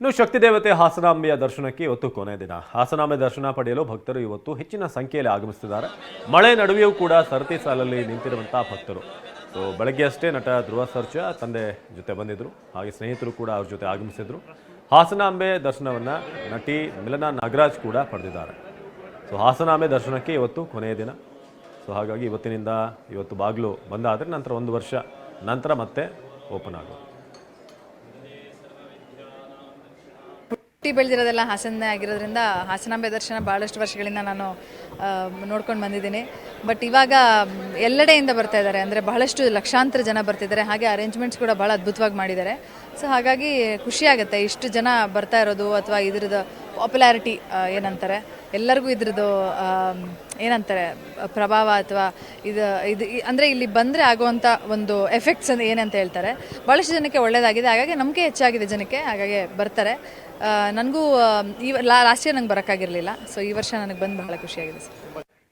ಇನ್ನು ಶಕ್ತಿ ದೇವತೆ ಹಾಸನಾಂಬೆಯ ದರ್ಶನಕ್ಕೆ ಇವತ್ತು ಕೊನೆ ದಿನ. ಹಾಸನಾಂಬೆ ದರ್ಶನ ಪಡೆಯಲು ಭಕ್ತರು ಇವತ್ತು ಹೆಚ್ಚಿನ ಸಂಖ್ಯೆಯಲ್ಲಿ ಆಗಮಿಸುತ್ತಿದ್ದಾರೆ. ಮಳೆ ನಡುವೆಯೂ ಕೂಡ ಸರತಿ ಸಾಲಲ್ಲಿ ನಿಂತಿರುವಂತಹ ಭಕ್ತರು. ಸೊ ಬೆಳಗ್ಗೆ ಅಷ್ಟೇ ನಟ ಧ್ರುವ ಸರ್ಜಾ ತಂದೆ ಜೊತೆ ಬಂದಿದ್ರು, ಹಾಗೆ ಸ್ನೇಹಿತರು ಕೂಡ ಅವ್ರ ಜೊತೆ ಆಗಮಿಸಿದ್ರು. ಹಾಸನಾಂಬೆ ದರ್ಶನವನ್ನ ನಟಿ ಮಿಲನಾ ನಾಗರಾಜ್ ಕೂಡ ಪಡೆದಿದ್ದಾರೆ. ಸೊ ಹಾಸನಾಂಬೆ ದರ್ಶನಕ್ಕೆ ಇವತ್ತು ಕೊನೆಯ ದಿನ. ಸೊ ಹಾಗಾಗಿ ಇವತ್ತು ಬಾಗಿಲು ಬಂದಾದರೆ ನಂತರ 1 ವರ್ಷ ನಂತರ ಮತ್ತೆ ಓಪನ್ ಆಗೋದು. ಬೆಳೆದಿರೋದೆಲ್ಲ ಹಾಸನ ಆಗಿರೋದ್ರಿಂದ ಹಾಸನಾಂಬೆ ದರ್ಶನ ಭಾಳಷ್ಟು ವರ್ಷಗಳಿಂದ ನಾನು ನೋಡ್ಕೊಂಡು ಬಂದಿದ್ದೀನಿ. ಬಟ್ ಇವಾಗ ಎಲ್ಲೆಡೆಯಿಂದ ಬರ್ತಾ ಇದ್ದಾರೆ, ಅಂದರೆ ಬಹಳಷ್ಟು ಲಕ್ಷಾಂತರ ಜನ ಬರ್ತಿದ್ದಾರೆ. ಹಾಗೆ ಅರೇಂಜ್ಮೆಂಟ್ಸ್ ಕೂಡ ಭಾಳ ಅದ್ಭುತವಾಗಿ ಮಾಡಿದ್ದಾರೆ. ಸೊ ಹಾಗಾಗಿ ಖುಷಿಯಾಗುತ್ತೆ ಇಷ್ಟು ಜನ ಬರ್ತಾ ಇರೋದು, ಅಥವಾ ಇದ್ರದ್ದು ಪಾಪ್ಯುಲಾರಿಟಿ ಏನಂತಾರೆ, ಎಲ್ಲರಿಗೂ ಇದ್ರದ್ದು ಏನಂತಾರೆ ಪ್ರಭಾವ, ಅಥವಾ ಇದು ಅಂದರೆ ಇಲ್ಲಿ ಬಂದರೆ ಆಗುವಂಥ ಒಂದು ಎಫೆಕ್ಟ್ಸ್ ಅಂತ ಏನಂತ ಹೇಳ್ತಾರೆ, ಭಾಳಷ್ಟು ಜನಕ್ಕೆ ಒಳ್ಳೆಯದಾಗಿದೆ. ಹಾಗಾಗಿ ನಂಬಿಕೆ ಹೆಚ್ಚಾಗಿದೆ ಜನಕ್ಕೆ, ಹಾಗಾಗಿ ಬರ್ತಾರೆ. ನನಗೂ ಲಾಸ್ಟ್ ಇಯರ್ ನಂಗೆ ಬರೋಕ್ಕಾಗಿರಲಿಲ್ಲ. ಸೊ ಈ ವರ್ಷ ನನಗೆ ಬಂದು ಬಹಳ ಖುಷಿಯಾಗಿದೆ ಸರ್.